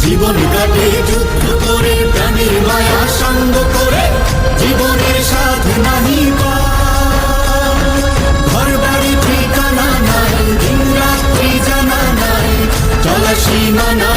জীবন কাটে যুদ্ধ করে, প্রাণীর মায়া সঙ্গ করে, জীবনের সাথে নাহি পায়। ঘর বাড়ি ঠিকানা নাই, দিন রাত্রি জানা নাই, চলা সীমানা